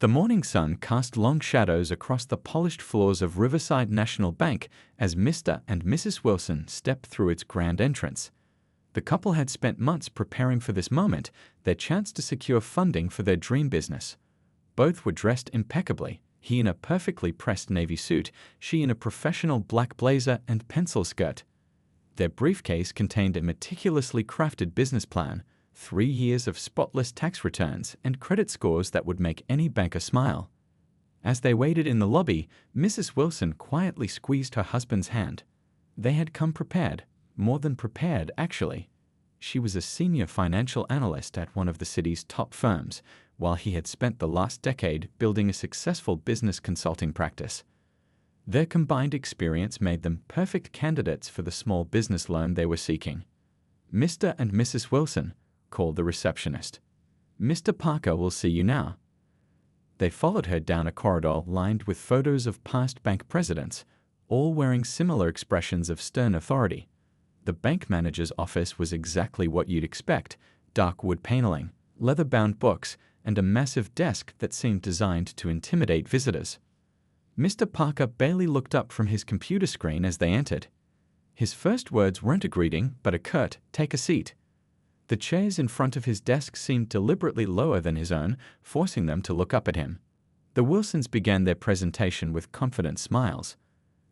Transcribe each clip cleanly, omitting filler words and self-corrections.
The morning sun cast long shadows across the polished floors of Riverside National Bank as Mr. and Mrs. Wilson stepped through its grand entrance. The couple had spent months preparing for this moment, their chance to secure funding for their dream business. Both were dressed impeccably, he in a perfectly pressed navy suit, she in a professional black blazer and pencil skirt. Their briefcase contained a meticulously crafted business plan, 3 years of spotless tax returns, and credit scores that would make any banker smile. As they waited in the lobby, Mrs. Wilson quietly squeezed her husband's hand. They had come prepared, more than prepared, actually. She was a senior financial analyst at one of the city's top firms, while he had spent the last decade building a successful business consulting practice. Their combined experience made them perfect candidates for the small business loan they were seeking. "Mr. and Mrs. Wilson," called the receptionist. "Mr. Parker will see you now." They followed her down a corridor lined with photos of past bank presidents, all wearing similar expressions of stern authority. The bank manager's office was exactly what you'd expect: dark wood paneling, leather-bound books, and a massive desk that seemed designed to intimidate visitors. Mr. Parker barely looked up from his computer screen as they entered. His first words weren't a greeting, but a curt, "Take a seat." The chairs in front of his desk seemed deliberately lower than his own, forcing them to look up at him. The Wilsons began their presentation with confident smiles.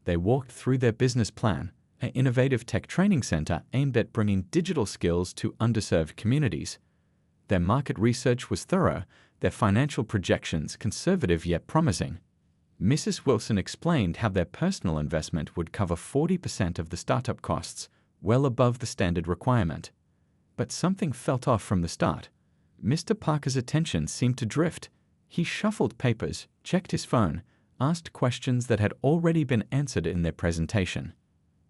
They walked through their business plan, an innovative tech training center aimed at bringing digital skills to underserved communities. Their market research was thorough, their financial projections conservative yet promising. Mrs. Wilson explained how their personal investment would cover 40% of the startup costs, well above the standard requirement. But something felt off from the start. Mr. Parker's attention seemed to drift. He shuffled papers, checked his phone, asked questions that had already been answered in their presentation.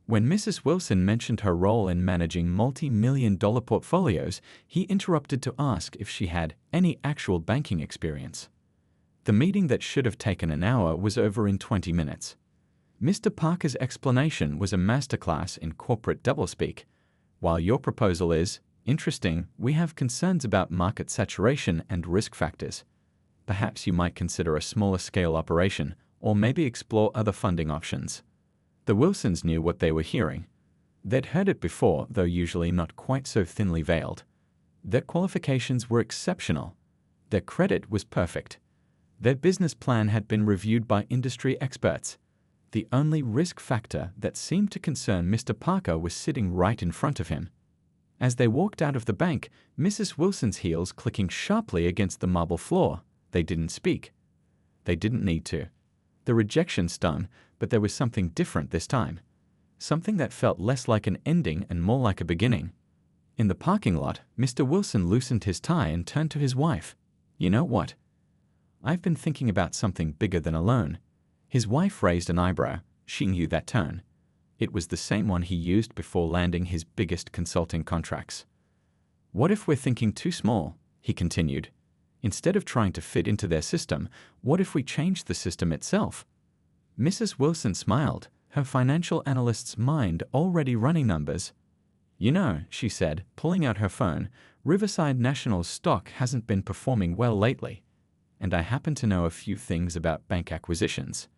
When Mrs. Wilson mentioned her role in managing multi-million-dollar portfolios, he interrupted to ask if she had any actual banking experience. The meeting that should have taken an hour was over in 20 minutes. Mr. Parker's explanation was a masterclass in corporate doublespeak. "While your proposal is interesting, we have concerns about market saturation and risk factors. Perhaps you might consider a smaller scale operation, or maybe explore other funding options." The Wilsons knew what they were hearing. They'd heard it before, though usually not quite so thinly veiled. Their qualifications were exceptional. Their credit was perfect. Their business plan had been reviewed by industry experts. The only risk factor that seemed to concern Mr. Parker was sitting right in front of him. As they walked out of the bank, Mrs. Wilson's heels clicking sharply against the marble floor, they didn't speak. They didn't need to. The rejection stung, but there was something different this time. Something that felt less like an ending and more like a beginning. In the parking lot, Mr. Wilson loosened his tie and turned to his wife. "You know what? I've been thinking about something bigger than a loan." His wife raised an eyebrow. She knew that tone. It was the same one he used before landing his biggest consulting contracts. "What if we're thinking too small?" he continued. "Instead of trying to fit into their system, what if we change the system itself?" Mrs. Wilson smiled, her financial analyst's mind already running numbers. "You know," she said, pulling out her phone, "Riverside National's stock hasn't been performing well lately. And I happen to know a few things about bank acquisitions."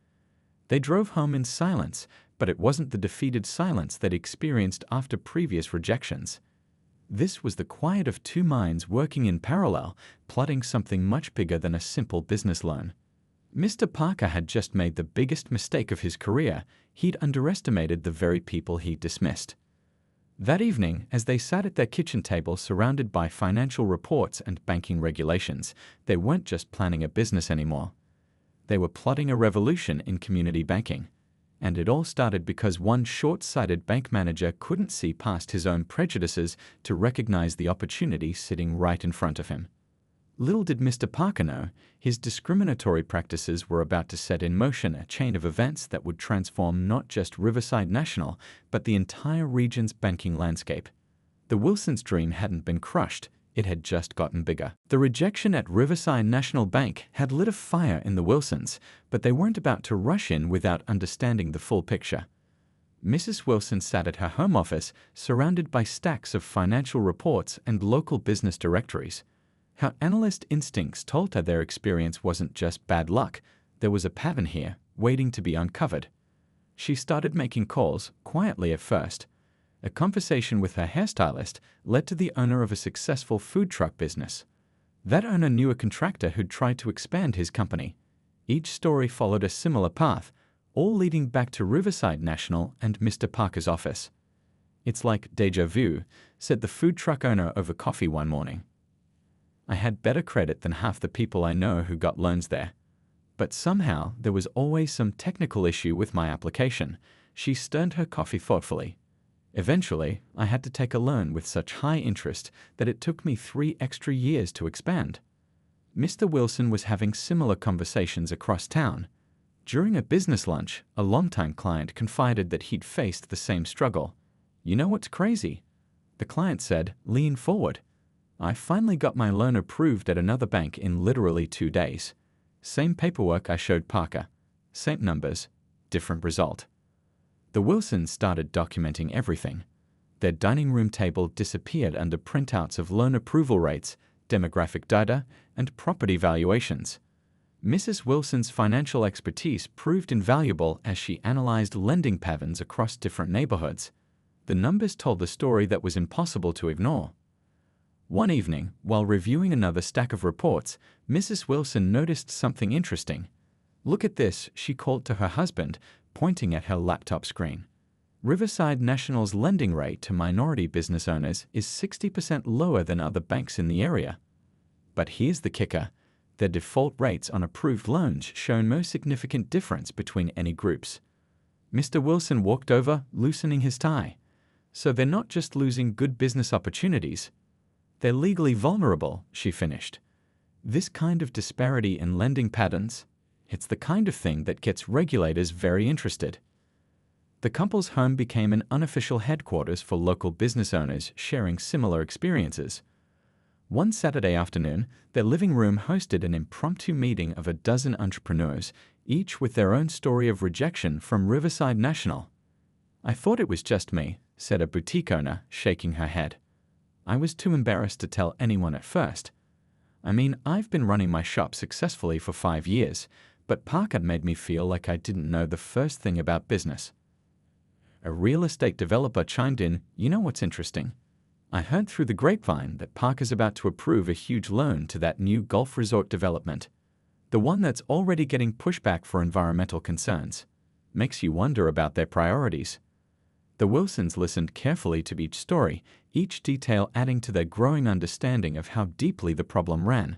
They drove home in silence, but it wasn't the defeated silence they'd experienced after previous rejections. This was the quiet of two minds working in parallel, plotting something much bigger than a simple business loan. Mr. Parker had just made the biggest mistake of his career. He'd underestimated the very people he'd dismissed. That evening, as they sat at their kitchen table surrounded by financial reports and banking regulations, they weren't just planning a business anymore. They were plotting a revolution in community banking. And it all started because one short-sighted bank manager couldn't see past his own prejudices to recognize the opportunity sitting right in front of him. Little did Mr. Parker know, his discriminatory practices were about to set in motion a chain of events that would transform not just Riverside National, but the entire region's banking landscape. The Wilsons' dream hadn't been crushed, it had just gotten bigger. The rejection at Riverside National Bank had lit a fire in the Wilsons, but they weren't about to rush in without understanding the full picture. Mrs. Wilson sat at her home office, surrounded by stacks of financial reports and local business directories. Her analyst instincts told her their experience wasn't just bad luck, there was a pattern here, waiting to be uncovered. She started making calls, quietly at first. A conversation with her hairstylist led to the owner of a successful food truck business. That owner knew a contractor who'd tried to expand his company. Each story followed a similar path, all leading back to Riverside National and Mr. Parker's office. "It's like déjà vu," said the food truck owner over coffee one morning. "I had better credit than half the people I know who got loans there. But somehow there was always some technical issue with my application." She stirred her coffee thoughtfully. "Eventually, I had to take a loan with such high interest that it took me 3 extra years to expand." Mr. Wilson was having similar conversations across town. During a business lunch, a longtime client confided that he'd faced the same struggle. "You know what's crazy?" The client said, "Lean forward. I finally got my loan approved at another bank in literally 2 days. Same paperwork I showed Parker. Same numbers, different result." The Wilsons started documenting everything. Their dining room table disappeared under printouts of loan approval rates, demographic data, and property valuations. Mrs. Wilson's financial expertise proved invaluable as she analyzed lending patterns across different neighborhoods. The numbers told a story that was impossible to ignore. One evening, while reviewing another stack of reports, Mrs. Wilson noticed something interesting. "Look at this," she called to her husband, pointing at her laptop screen. "Riverside National's lending rate to minority business owners is 60% lower than other banks in the area. But here's the kicker. Their default rates on approved loans show no significant difference between any groups." Mr. Wilson walked over, loosening his tie. "So they're not just losing good business opportunities. They're legally vulnerable," she finished. "This kind of disparity in lending patterns, it's the kind of thing that gets regulators very interested." The couple's home became an unofficial headquarters for local business owners sharing similar experiences. One Saturday afternoon, their living room hosted an impromptu meeting of a dozen entrepreneurs, each with their own story of rejection from Riverside National. "I thought it was just me," said a boutique owner, shaking her head. "I was too embarrassed to tell anyone at first. I mean, I've been running my shop successfully for 5 years, but Parker made me feel like I didn't know the first thing about business." A real estate developer chimed in, "You know what's interesting? I heard through the grapevine that Parker's about to approve a huge loan to that new golf resort development. The one that's already getting pushback for environmental concerns. Makes you wonder about their priorities." The Wilsons listened carefully to each story, each detail adding to their growing understanding of how deeply the problem ran.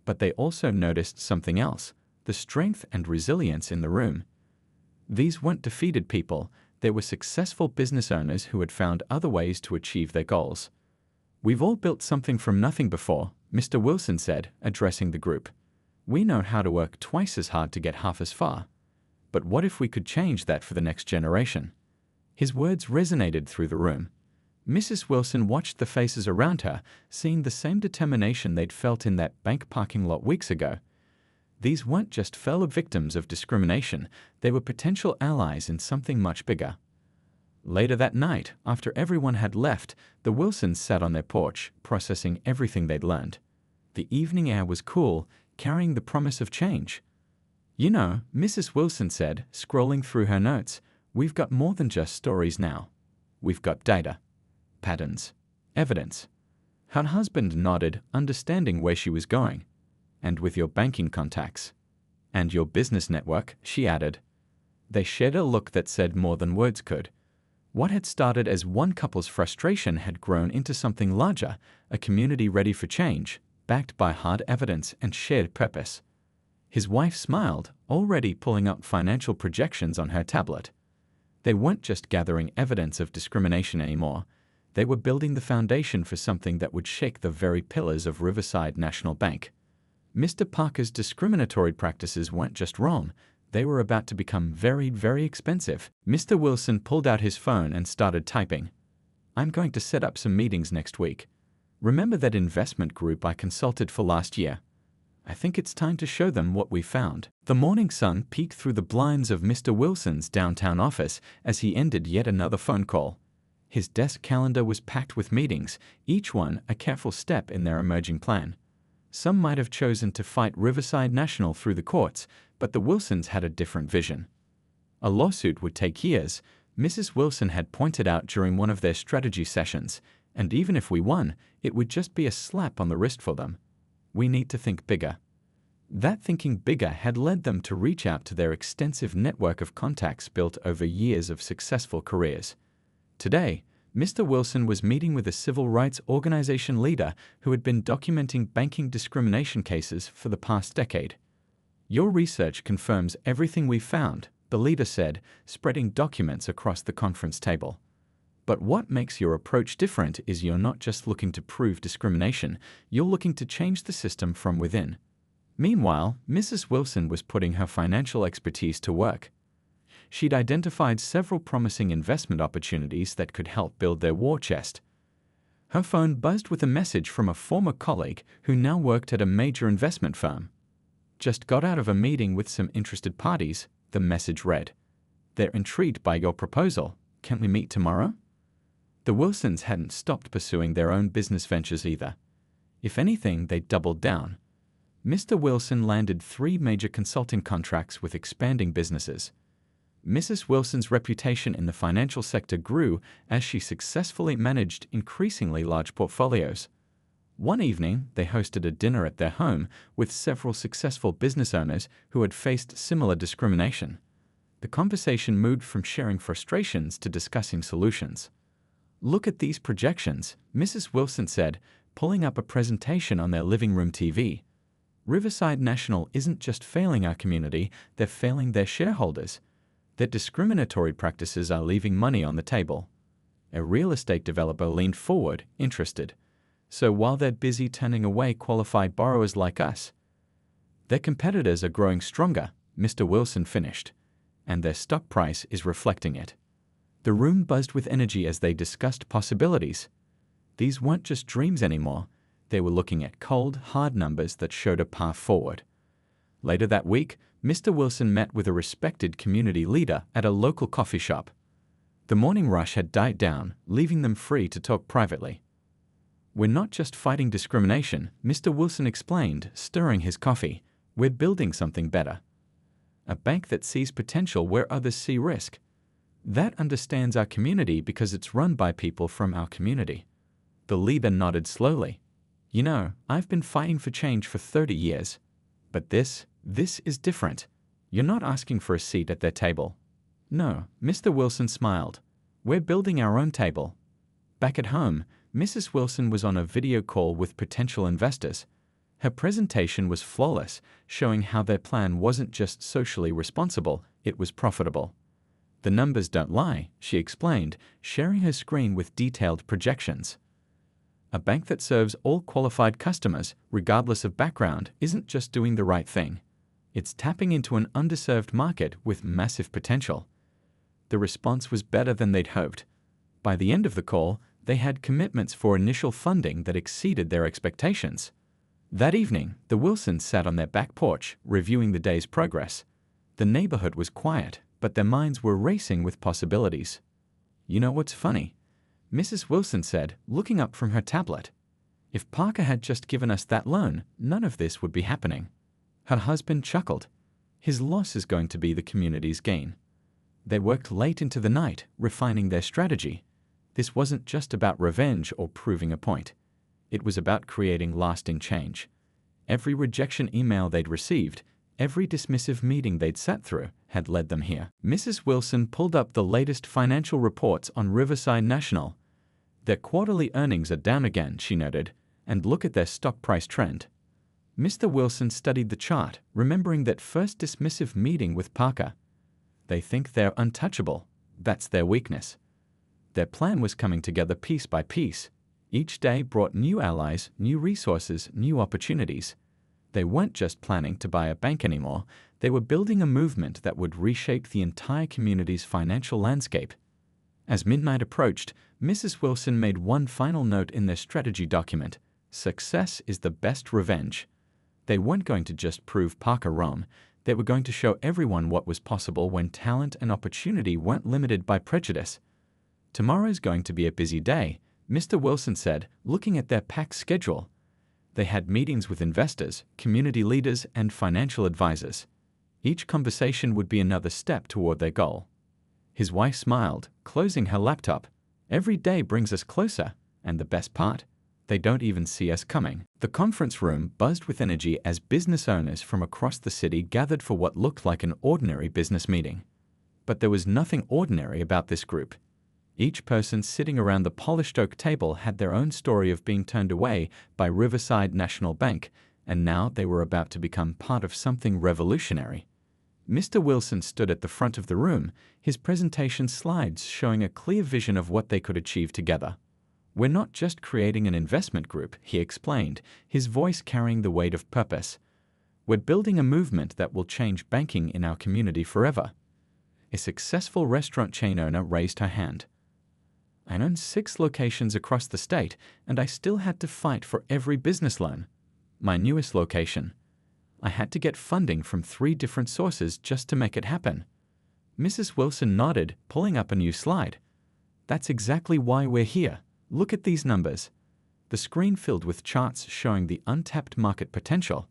But they also noticed something else, the strength and resilience in the room. These weren't defeated people, they were successful business owners who had found other ways to achieve their goals. "We've all built something from nothing before," Mr. Wilson said, addressing the group. "We know how to work twice as hard to get half as far. But what if we could change that for the next generation?" His words resonated through the room. Mrs. Wilson watched the faces around her, seeing the same determination they'd felt in that bank parking lot weeks ago. These weren't just fellow victims of discrimination, they were potential allies in something much bigger. Later that night, after everyone had left, the Wilsons sat on their porch, processing everything they'd learned. The evening air was cool, carrying the promise of change. "You know," Mrs. Wilson said, scrolling through her notes, "we've got more than just stories now. We've got data, patterns, evidence." Her husband nodded, understanding where she was going. "And with your banking contacts. And your business network," she added. They shared a look that said more than words could. What had started as one couple's frustration had grown into something larger, a community ready for change, backed by hard evidence and shared purpose. His wife smiled, already pulling up financial projections on her tablet. They weren't just gathering evidence of discrimination anymore. They were building the foundation for something that would shake the very pillars of Riverside National Bank. Mr. Parker's discriminatory practices weren't just wrong, they were about to become very, very expensive. Mr. Wilson pulled out his phone and started typing. "I'm going to set up some meetings next week. Remember that investment group I consulted for last year? I think it's time to show them what we found." The morning sun peeked through the blinds of Mr. Wilson's downtown office as he ended yet another phone call. His desk calendar was packed with meetings, each one a careful step in their emerging plan. Some might have chosen to fight Riverside National through the courts, but the Wilsons had a different vision. A lawsuit would take years, Mrs. Wilson had pointed out during one of their strategy sessions, and even if we won, it would just be a slap on the wrist for them. We need to think bigger. That thinking bigger had led them to reach out to their extensive network of contacts built over years of successful careers. Today, Mr. Wilson was meeting with a civil rights organization leader who had been documenting banking discrimination cases for the past decade. "Your research confirms everything we found," the leader said, spreading documents across the conference table. "But what makes your approach different is you're not just looking to prove discrimination, you're looking to change the system from within." Meanwhile, Mrs. Wilson was putting her financial expertise to work. She'd identified several promising investment opportunities that could help build their war chest. Her phone buzzed with a message from a former colleague who now worked at a major investment firm. "Just got out of a meeting with some interested parties," the message read. "They're intrigued by your proposal. Can we meet tomorrow?" The Wilsons hadn't stopped pursuing their own business ventures either. If anything, they doubled down. Mr. Wilson landed 3 major consulting contracts with expanding businesses. Mrs. Wilson's reputation in the financial sector grew as she successfully managed increasingly large portfolios. One evening, they hosted a dinner at their home with several successful business owners who had faced similar discrimination. The conversation moved from sharing frustrations to discussing solutions. "Look at these projections," Mrs. Wilson said, pulling up a presentation on their living room TV. "Riverside National isn't just failing our community, they're failing their shareholders. Their discriminatory practices are leaving money on the table." A real estate developer leaned forward, interested. "So while they're busy turning away qualified borrowers like us, their competitors are growing stronger," Mr. Wilson finished, "and their stock price is reflecting it." The room buzzed with energy as they discussed possibilities. These weren't just dreams anymore. They were looking at cold, hard numbers that showed a path forward. Later that week, Mr. Wilson met with a respected community leader at a local coffee shop. The morning rush had died down, leaving them free to talk privately. "We're not just fighting discrimination," Mr. Wilson explained, stirring his coffee. "We're building something better. A bank that sees potential where others see risk. That understands our community because it's run by people from our community." The leader nodded slowly. "You know, I've been fighting for change for 30 years. But this is different. You're not asking for a seat at their table." "No," Mr. Wilson smiled. "We're building our own table." Back at home, Mrs. Wilson was on a video call with potential investors. Her presentation was flawless, showing how their plan wasn't just socially responsible, it was profitable. "The numbers don't lie," she explained, sharing her screen with detailed projections. "A bank that serves all qualified customers, regardless of background, isn't just doing the right thing. It's tapping into an underserved market with massive potential." The response was better than they'd hoped. By the end of the call, they had commitments for initial funding that exceeded their expectations. That evening, the Wilsons sat on their back porch, reviewing the day's progress. The neighborhood was quiet, but their minds were racing with possibilities. "You know what's funny?" Mrs. Wilson said, looking up from her tablet. "If Parker had just given us that loan, none of this would be happening." Her husband chuckled. "His loss is going to be the community's gain." They worked late into the night, refining their strategy. This wasn't just about revenge or proving a point. It was about creating lasting change. Every rejection email they'd received, every dismissive meeting they'd sat through, had led them here. Mrs. Wilson pulled up the latest financial reports on Riverside National. "Their quarterly earnings are down again," she noted, "and look at their stock price trend." Mr. Wilson studied the chart, remembering that first dismissive meeting with Parker. "They think they're untouchable. That's their weakness." Their plan was coming together piece by piece. Each day brought new allies, new resources, new opportunities. They weren't just planning to buy a bank anymore. They were building a movement that would reshape the entire community's financial landscape. As midnight approached, Mrs. Wilson made one final note in their strategy document: "Success is the best revenge." They weren't going to just prove Parker wrong. They were going to show everyone what was possible when talent and opportunity weren't limited by prejudice. "Tomorrow's going to be a busy day," Mr. Wilson said, looking at their packed schedule. They had meetings with investors, community leaders, and financial advisors. Each conversation would be another step toward their goal. His wife smiled, closing her laptop. Every day brings us closer, and the best part? They don't even see us coming. The conference room buzzed with energy as business owners from across the city gathered for what looked like an ordinary business meeting. But there was nothing ordinary about this group. Each person sitting around the polished oak table had their own story of being turned away by Riverside National Bank, and now they were about to become part of something revolutionary. Mr. Wilson stood at the front of the room, his presentation slides showing a clear vision of what they could achieve together. "We're not just creating an investment group," he explained, his voice carrying the weight of purpose. "We're building a movement that will change banking in our community forever." A successful restaurant chain owner raised her hand. "I own 6 locations across the state, and I still had to fight for every business loan. My newest location, I had to get funding from 3 different sources just to make it happen." Mrs. Wilson nodded, pulling up a new slide. "That's exactly why we're here. Look at these numbers." The screen filled with charts showing the untapped market potential.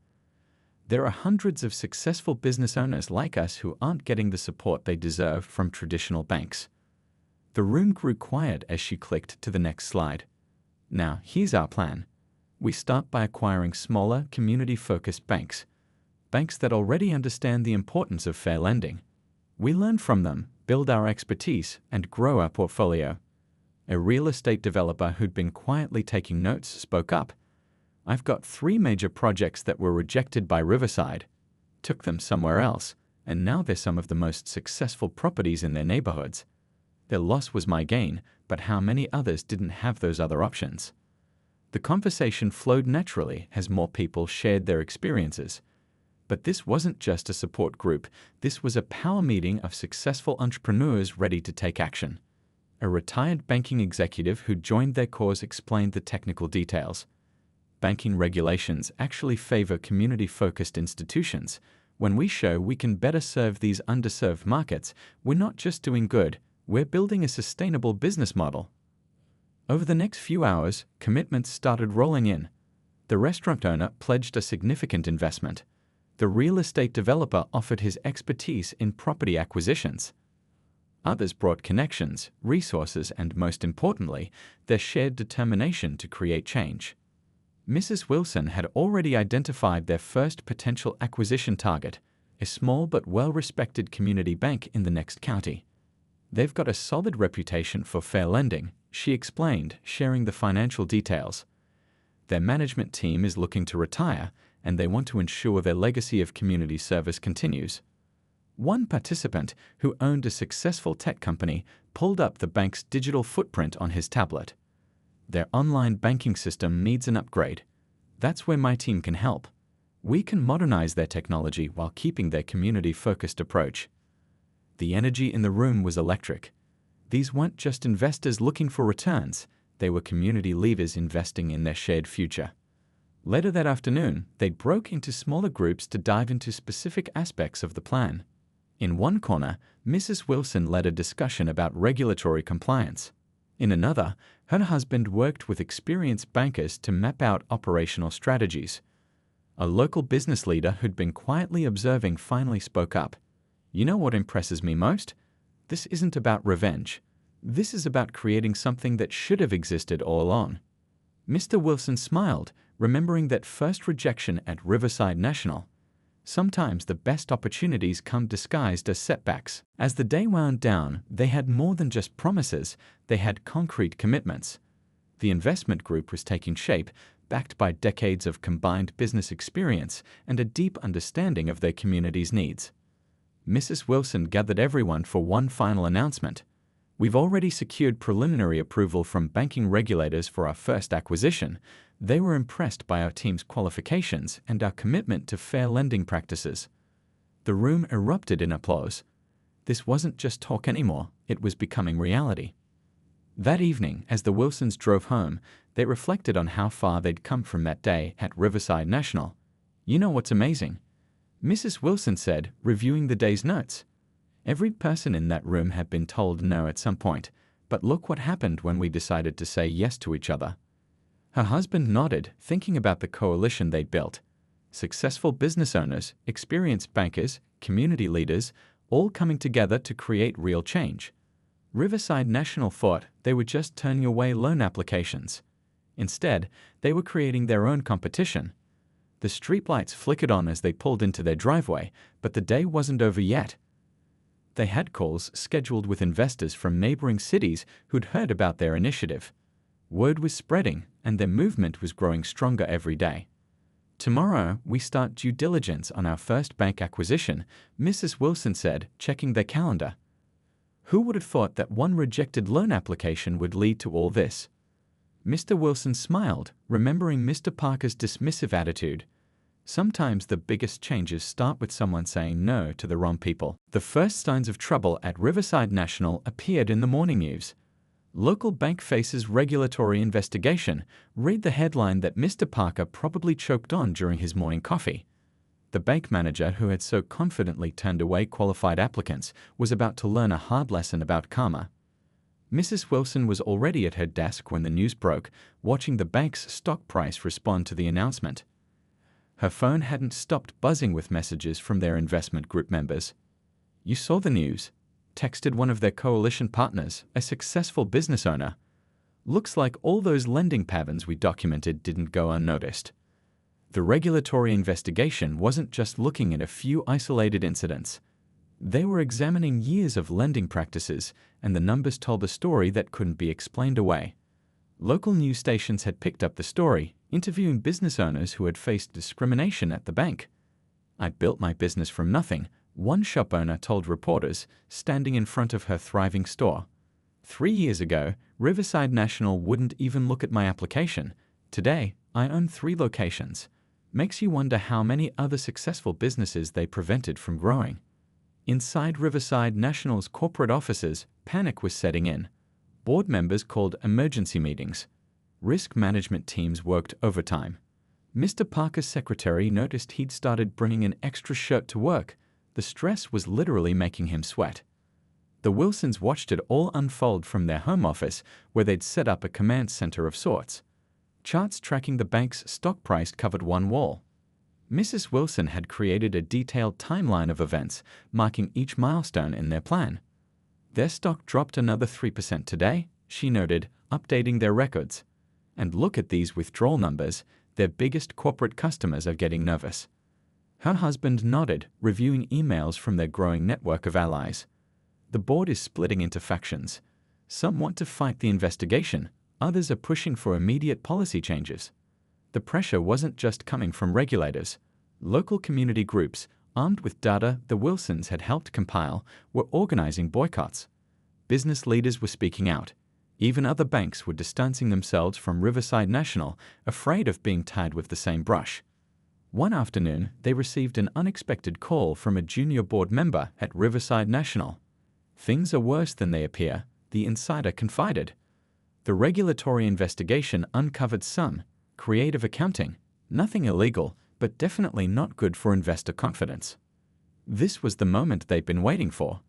"There are hundreds of successful business owners like us who aren't getting the support they deserve from traditional banks." The room grew quiet as she clicked to the next slide. "Now, here's our plan. We start by acquiring smaller, community-focused banks. Banks that already understand the importance of fair lending. We learn from them, build our expertise, and grow our portfolio." A real estate developer who'd been quietly taking notes spoke up. "I've got 3 major projects that were rejected by Riverside, took them somewhere else, and now they're some of the most successful properties in their neighborhoods. Their loss was my gain, but how many others didn't have those other options?" The conversation flowed naturally as more people shared their experiences. But this wasn't just a support group, this was a power meeting of successful entrepreneurs ready to take action. A retired banking executive who joined their cause explained the technical details. "Banking regulations actually favor community-focused institutions. When we show we can better serve these underserved markets, we're not just doing good, we're building a sustainable business model." Over the next few hours, commitments started rolling in. The restaurant owner pledged a significant investment. The real estate developer offered his expertise in property acquisitions. Others brought connections, resources, and most importantly, their shared determination to create change. Mrs. Wilson had already identified their first potential acquisition target, a small but well-respected community bank in the next county. "They've got a solid reputation for fair lending," she explained, sharing the financial details. "Their management team is looking to retire, and they want to ensure their legacy of community service continues." One participant, who owned a successful tech company, pulled up the bank's digital footprint on his tablet. "Their online banking system needs an upgrade. That's where my team can help. We can modernize their technology while keeping their community-focused approach." The energy in the room was electric. These weren't just investors looking for returns, they were community leaders investing in their shared future. Later that afternoon, they broke into smaller groups to dive into specific aspects of the plan. In one corner, Mrs. Wilson led a discussion about regulatory compliance. In another, her husband worked with experienced bankers to map out operational strategies. A local business leader who'd been quietly observing finally spoke up. "You know what impresses me most? This isn't about revenge. This is about creating something that should have existed all along." Mr. Wilson smiled, remembering that first rejection at Riverside National. Sometimes the best opportunities come disguised as setbacks. As the day wound down, they had more than just promises, they had concrete commitments. The investment group was taking shape, backed by decades of combined business experience and a deep understanding of their community's needs. Mrs. Wilson gathered everyone for one final announcement. "We've already secured preliminary approval from banking regulators for our first acquisition. They were impressed by our team's qualifications and our commitment to fair lending practices." The room erupted in applause. This wasn't just talk anymore, it was becoming reality. That evening, as the Wilsons drove home, they reflected on how far they'd come from that day at Riverside National. "You know what's amazing?" Mrs. Wilson said, reviewing the day's notes. "Every person in that room had been told no at some point, but look what happened when we decided to say yes to each other." Her husband nodded, thinking about the coalition they'd built. Successful business owners, experienced bankers, community leaders, all coming together to create real change. Riverside National thought they were just turning away loan applications. Instead, they were creating their own competition. The streetlights flickered on as they pulled into their driveway, but the day wasn't over yet. They had calls scheduled with investors from neighboring cities who'd heard about their initiative. Word was spreading, and their movement was growing stronger every day. "Tomorrow, we start due diligence on our first bank acquisition," Mrs. Wilson said, checking their calendar. Who would have thought that one rejected loan application would lead to all this? Mr. Wilson smiled, remembering Mr. Parker's dismissive attitude. Sometimes the biggest changes start with someone saying no to the wrong people. The first signs of trouble at Riverside National appeared in the morning news. Local bank faces regulatory investigation. Read the headline that Mr. Parker probably choked on during his morning coffee. The bank manager who had so confidently turned away qualified applicants was about to learn a hard lesson about karma. Mrs. Wilson was already at her desk when the news broke, watching the bank's stock price respond to the announcement. Her phone hadn't stopped buzzing with messages from their investment group members. "You saw the news," texted one of their coalition partners, a successful business owner. "Looks like all those lending patterns we documented didn't go unnoticed." The regulatory investigation wasn't just looking at a few isolated incidents. They were examining years of lending practices, and the numbers told a story that couldn't be explained away. Local news stations had picked up the story, interviewing business owners who had faced discrimination at the bank. "I built my business from nothing," one shop owner told reporters, standing in front of her thriving store. 3 years ago, Riverside National wouldn't even look at my application. Today, I own 3 locations. Makes you wonder how many other successful businesses they prevented from growing. Inside Riverside National's corporate offices, panic was setting in. Board members called emergency meetings. Risk management teams worked overtime. Mr. Parker's secretary noticed he'd started bringing an extra shirt to work. The stress was literally making him sweat. The Wilsons watched it all unfold from their home office, where they'd set up a command center of sorts. Charts tracking the bank's stock price covered one wall. Mrs. Wilson had created a detailed timeline of events, marking each milestone in their plan. "Their stock dropped another 3% today," she noted, updating their records. "And look at these withdrawal numbers. Their biggest corporate customers are getting nervous." Her husband nodded, reviewing emails from their growing network of allies. "The board is splitting into factions. Some want to fight the investigation. Others are pushing for immediate policy changes." The pressure wasn't just coming from regulators. Local community groups, armed with data the Wilsons had helped compile, were organizing boycotts. Business leaders were speaking out. Even other banks were distancing themselves from Riverside National, afraid of being tied with the same brush. One afternoon, they received an unexpected call from a junior board member at Riverside National. "Things are worse than they appear," the insider confided. The regulatory investigation uncovered some creative accounting, nothing illegal, but definitely not good for investor confidence. This was the moment they'd been waiting for.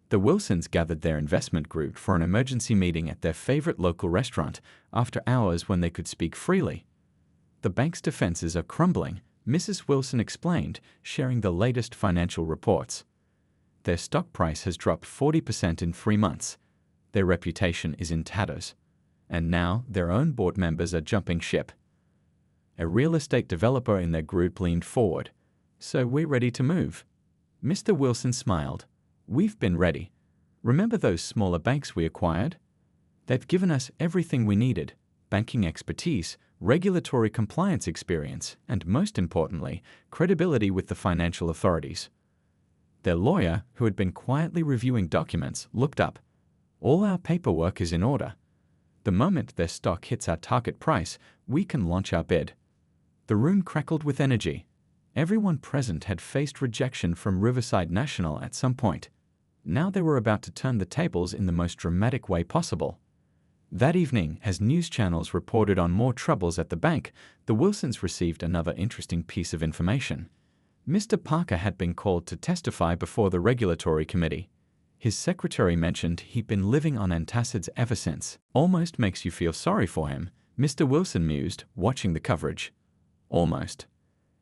The Wilsons gathered their investment group for an emergency meeting at their favorite local restaurant after hours when they could speak freely. "The bank's defenses are crumbling," Mrs. Wilson explained, sharing the latest financial reports. "Their stock price has dropped 40% in 3 months. Their reputation is in tatters. And now their own board members are jumping ship." A real estate developer in their group leaned forward. "So we're ready to move." Mr. Wilson smiled. "We've been ready. Remember those smaller banks we acquired? They've given us everything we needed: banking expertise, regulatory compliance experience, and most importantly, credibility with the financial authorities." Their lawyer, who had been quietly reviewing documents, looked up. "All our paperwork is in order. The moment their stock hits our target price, we can launch our bid." The room crackled with energy. Everyone present had faced rejection from Riverside National at some point. Now they were about to turn the tables in the most dramatic way possible. That evening, as news channels reported on more troubles at the bank, the Wilsons received another interesting piece of information. Mr. Parker had been called to testify before the regulatory committee. His secretary mentioned he'd been living on antacids ever since. "Almost makes you feel sorry for him," Mr. Wilson mused, watching the coverage. Almost.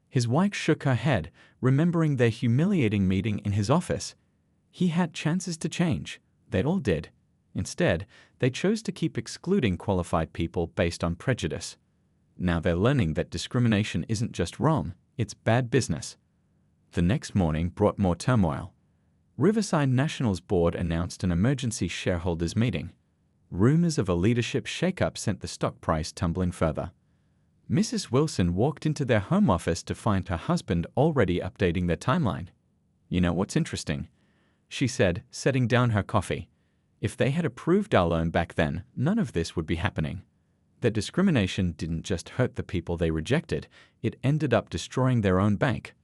His wife shook her head, remembering their humiliating meeting in his office. He had chances to change. They all did. Instead, they chose to keep excluding qualified people based on prejudice. Now they're learning that discrimination isn't just wrong, it's bad business. The next morning brought more turmoil. Riverside National's board announced an emergency shareholders meeting. Rumors of a leadership shakeup sent the stock price tumbling further. Mrs. Wilson walked into their home office to find her husband already updating their timeline. "You know what's interesting?" she said, setting down her coffee. "If they had approved our loan back then, none of this would be happening." Their discrimination didn't just hurt the people they rejected, it ended up destroying their own bank.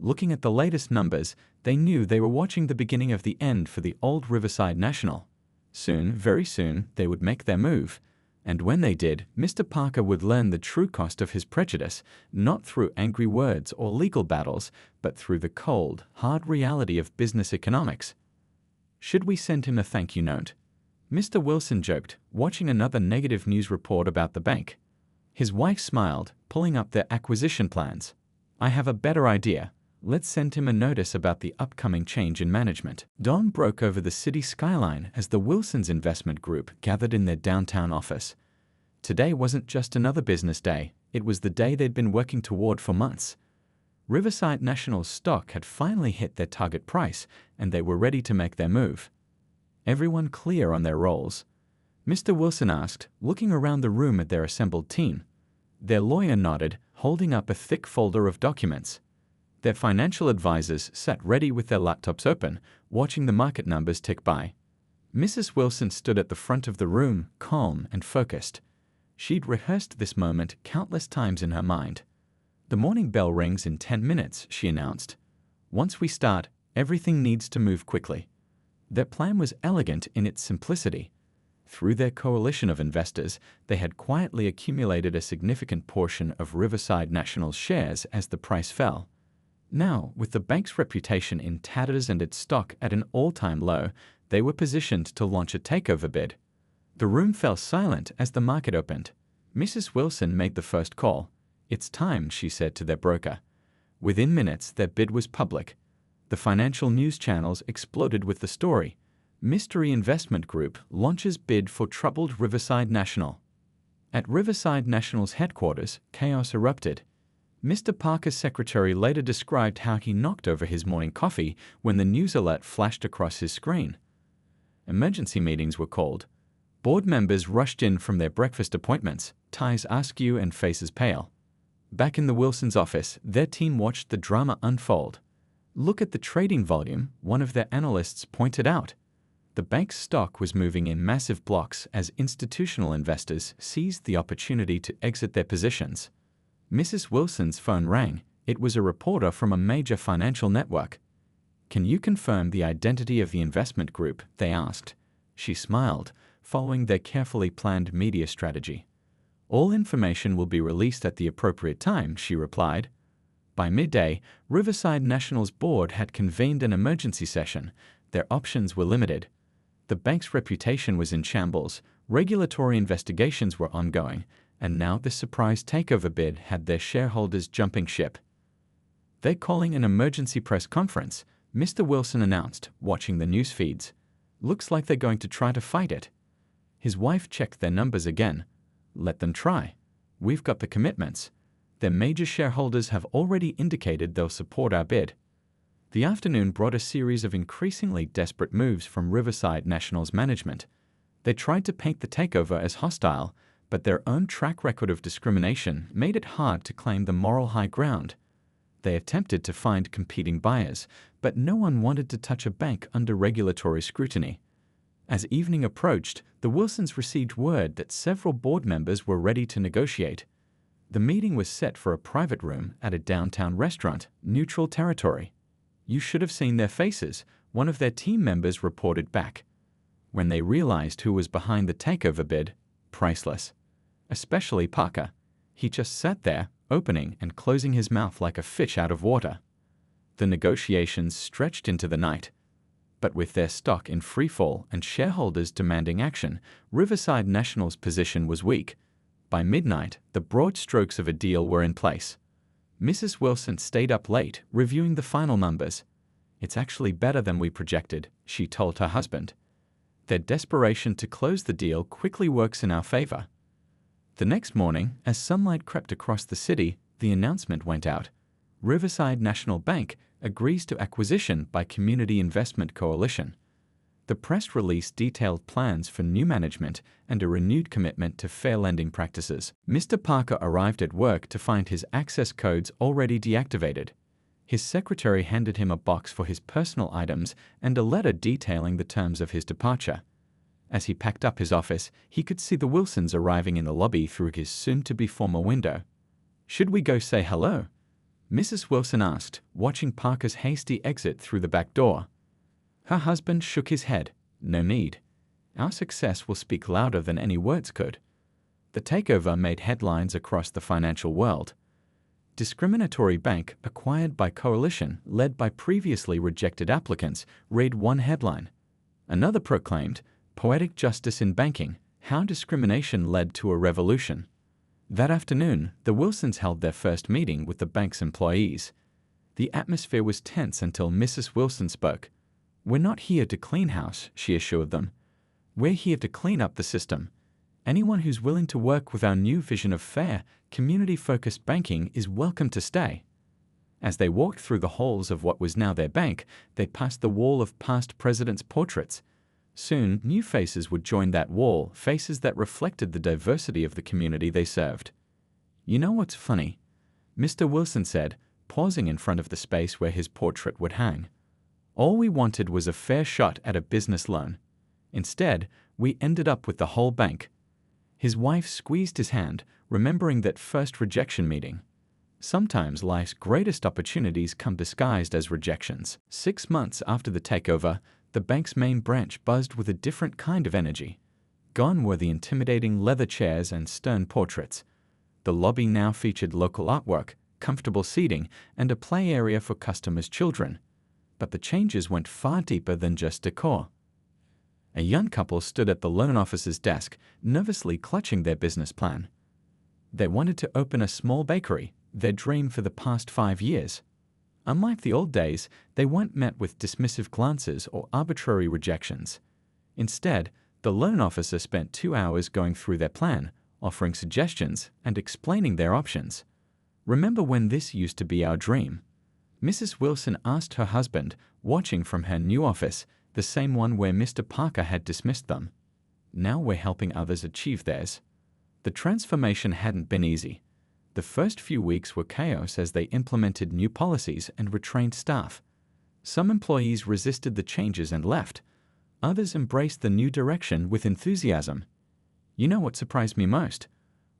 Looking at the latest numbers, they knew they were watching the beginning of the end for the old Riverside National. Soon, very soon, they would make their move. And when they did, Mr. Parker would learn the true cost of his prejudice, not through angry words or legal battles, but through the cold, hard reality of business economics. "Should we send him a thank you note?" Mr. Wilson joked, watching another negative news report about the bank. His wife smiled, pulling up their acquisition plans. "I have a better idea. Let's send him a notice about the upcoming change in management." Dawn broke over the city skyline as the Wilsons Investment Group gathered in their downtown office. Today wasn't just another business day, it was the day they'd been working toward for months. Riverside National's stock had finally hit their target price, and they were ready to make their move. Everyone clear on their roles? Mr. Wilson asked, looking around the room at their assembled team. Their lawyer nodded, holding up a thick folder of documents. Their financial advisors sat ready with their laptops open, watching the market numbers tick by. Mrs. Wilson stood at the front of the room, calm and focused. She'd rehearsed this moment countless times in her mind. "The morning bell rings in 10 minutes, she announced. "Once we start, everything needs to move quickly." Their plan was elegant in its simplicity. Through their coalition of investors, they had quietly accumulated a significant portion of Riverside National's shares as the price fell. Now, with the bank's reputation in tatters and its stock at an all-time low, they were positioned to launch a takeover bid. The room fell silent as the market opened. Mrs. Wilson made the first call. "It's time," she said to their broker. Within minutes, their bid was public. The financial news channels exploded with the story. Mystery Investment Group launches bid for troubled Riverside National. At Riverside National's headquarters, chaos erupted. Mr. Parker's secretary later described how he knocked over his morning coffee when the news alert flashed across his screen. Emergency meetings were called. Board members rushed in from their breakfast appointments, ties askew and faces pale. Back in the Wilsons' office, their team watched the drama unfold. "Look at the trading volume," one of their analysts pointed out. The bank's stock was moving in massive blocks as institutional investors seized the opportunity to exit their positions. Mrs. Wilson's phone rang. It was a reporter from a major financial network. "Can you confirm the identity of the investment group?" they asked. She smiled, following their carefully planned media strategy. "All information will be released at the appropriate time," she replied. By midday, Riverside National's board had convened an emergency session. Their options were limited. The bank's reputation was in shambles, regulatory investigations were ongoing, and now this surprise takeover bid had their shareholders jumping ship. "They're calling an emergency press conference," Mr. Wilson announced, watching the news feeds. "Looks like they're going to try to fight it." His wife checked their numbers again. "Let them try. We've got the commitments. Their major shareholders have already indicated they'll support our bid." The afternoon brought a series of increasingly desperate moves from Riverside National's management. They tried to paint the takeover as hostile, but their own track record of discrimination made it hard to claim the moral high ground. They attempted to find competing buyers, but no one wanted to touch a bank under regulatory scrutiny. As evening approached, the Wilsons received word that several board members were ready to negotiate. The meeting was set for a private room at a downtown restaurant, neutral territory. "You should have seen their faces," one of their team members reported back. When they realized who was behind the takeover bid, priceless. Especially Parker. He just sat there, opening and closing his mouth like a fish out of water. The negotiations stretched into the night. But with their stock in freefall and shareholders demanding action, Riverside National's position was weak. By midnight, the broad strokes of a deal were in place. Mrs. Wilson stayed up late, reviewing the final numbers. "It's actually better than we projected," she told her husband. Their desperation to close the deal quickly works in our favor. The next morning, as sunlight crept across the city, the announcement went out. Riverside National Bank agrees to acquisition by Community Investment Coalition. The press release detailed plans for new management and a renewed commitment to fair lending practices. Mr. Parker arrived at work to find his access codes already deactivated. His secretary handed him a box for his personal items and a letter detailing the terms of his departure. As he packed up his office, he could see the Wilsons arriving in the lobby through his soon-to-be former window. "Should we go say hello?" Mrs. Wilson asked, watching Parker's hasty exit through the back door. Her husband shook his head. "No need. Our success will speak louder than any words could." The takeover made headlines across the financial world. Discriminatory bank acquired by coalition led by previously rejected applicants, read one headline. Another proclaimed, "Poetic justice in banking, how discrimination led to a revolution." That afternoon, the Wilsons held their first meeting with the bank's employees. The atmosphere was tense until Mrs. Wilson spoke. "We're not here to clean house," she assured them. "We're here to clean up the system. Anyone who's willing to work with our new vision of fair, community-focused banking is welcome to stay." As they walked through the halls of what was now their bank, they passed the wall of past presidents' portraits. Soon, new faces would join that wall, faces that reflected the diversity of the community they served. "You know what's funny?" Mr. Wilson said, pausing in front of the space where his portrait would hang. "All we wanted was a fair shot at a business loan. Instead, we ended up with the whole bank." His wife squeezed his hand, remembering that first rejection meeting. Sometimes life's greatest opportunities come disguised as rejections. 6 months after the takeover, the bank's main branch buzzed with a different kind of energy. Gone were the intimidating leather chairs and stern portraits. The lobby now featured local artwork, comfortable seating, and a play area for customers' children. But the changes went far deeper than just decor. A young couple stood at the loan officer's desk, nervously clutching their business plan. They wanted to open a small bakery, their dream for the past 5 years. Unlike the old days, they weren't met with dismissive glances or arbitrary rejections. Instead, the loan officer spent 2 hours going through their plan, offering suggestions and explaining their options. "Remember when this used to be our dream?" Mrs. Wilson asked her husband, watching from her new office, the same one where Mr. Parker had dismissed them. "Now we're helping others achieve theirs." The transformation hadn't been easy. The first few weeks were chaos as they implemented new policies and retrained staff. Some employees resisted the changes and left. Others embraced the new direction with enthusiasm. You know what surprised me most?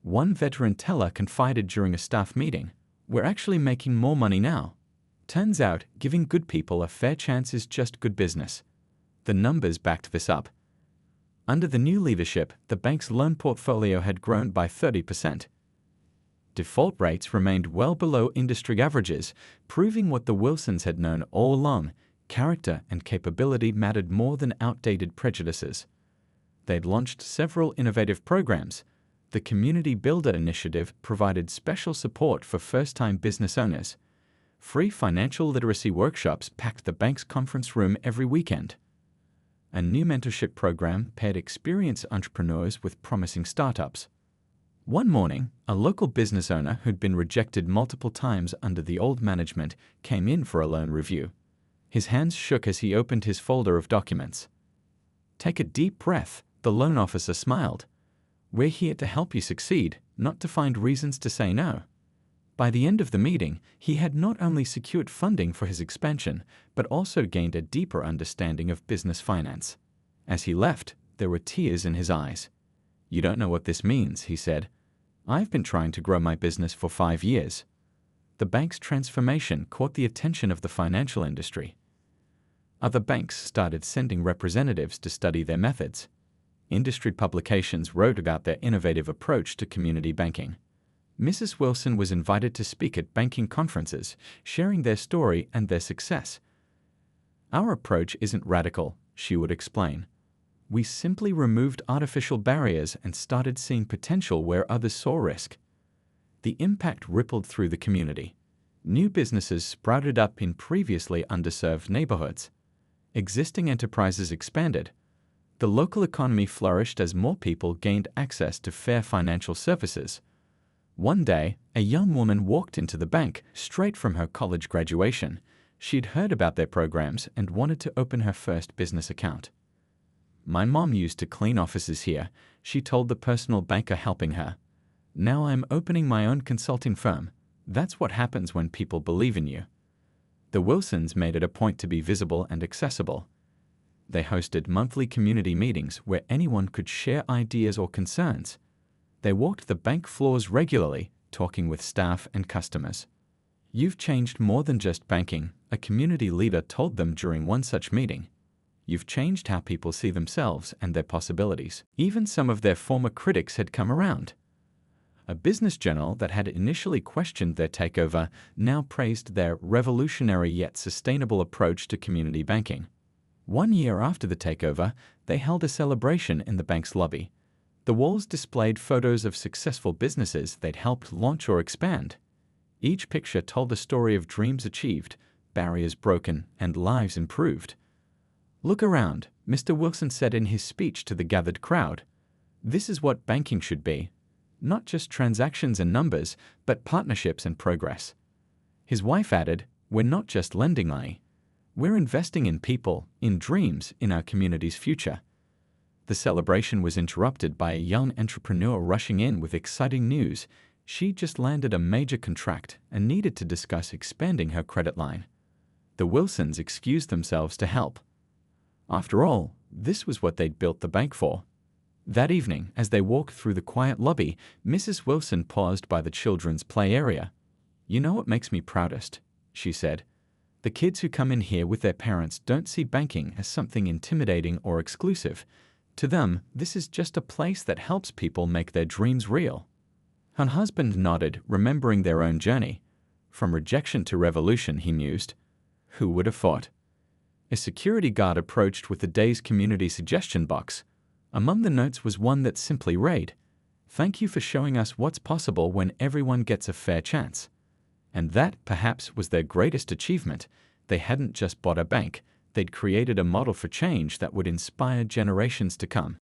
One veteran teller confided during a staff meeting, "We're actually making more money now." Turns out, giving good people a fair chance is just good business. The numbers backed this up. Under the new leadership, the bank's loan portfolio had grown by 30%. Default rates remained well below industry averages, proving what the Wilsons had known all along: character and capability mattered more than outdated prejudices. They'd launched several innovative programs. The Community Builder Initiative provided special support for first-time business owners. Free financial literacy workshops packed the bank's conference room every weekend. A new mentorship program paired experienced entrepreneurs with promising startups. One morning, a local business owner who'd been rejected multiple times under the old management came in for a loan review. His hands shook as he opened his folder of documents. "Take a deep breath," the loan officer smiled. "We're here to help you succeed, not to find reasons to say no." By the end of the meeting, he had not only secured funding for his expansion, but also gained a deeper understanding of business finance. As he left, there were tears in his eyes. "You don't know what this means," he said. "I've been trying to grow my business for 5 years." The bank's transformation caught the attention of the financial industry. Other banks started sending representatives to study their methods. Industry publications wrote about their innovative approach to community banking. Mrs. Wilson was invited to speak at banking conferences, sharing their story and their success. "Our approach isn't radical," she would explain. We simply removed artificial barriers and started seeing potential where others saw risk. The impact rippled through the community. New businesses sprouted up in previously underserved neighborhoods. Existing enterprises expanded. The local economy flourished as more people gained access to fair financial services. One day, a young woman walked into the bank straight from her college graduation. She'd heard about their programs and wanted to open her first business account. "My mom used to clean offices here," she told the personal banker helping her. "Now I'm opening my own consulting firm." That's what happens when people believe in you. The Wilsons made it a point to be visible and accessible. They hosted monthly community meetings where anyone could share ideas or concerns. They walked the bank floors regularly, talking with staff and customers. "You've changed more than just banking," a community leader told them during one such meeting. "You've changed how people see themselves and their possibilities." Even some of their former critics had come around. A business journal that had initially questioned their takeover now praised their revolutionary yet sustainable approach to community banking. 1 year after the takeover, they held a celebration in the bank's lobby. The walls displayed photos of successful businesses they'd helped launch or expand. Each picture told a story of dreams achieved, barriers broken, and lives improved. "Look around," Mr. Wilson said in his speech to the gathered crowd. "This is what banking should be. Not just transactions and numbers, but partnerships and progress." His wife added, "We're not just lending money. We're investing in people, in dreams, in our community's future." The celebration was interrupted by a young entrepreneur rushing in with exciting news. She just landed a major contract and needed to discuss expanding her credit line. The Wilsons excused themselves to help. After all, this was what they'd built the bank for. That evening, as they walked through the quiet lobby, Mrs. Wilson paused by the children's play area. "You know what makes me proudest?" she said. "The kids who come in here with their parents don't see banking as something intimidating or exclusive. To them, this is just a place that helps people make their dreams real." Her husband nodded, remembering their own journey. From rejection to revolution, he mused. Who would have thought? A security guard approached with the day's community suggestion box. Among the notes was one that simply read, "Thank you for showing us what's possible when everyone gets a fair chance." And that, perhaps, was their greatest achievement. They hadn't just bought a bank, they'd created a model for change that would inspire generations to come.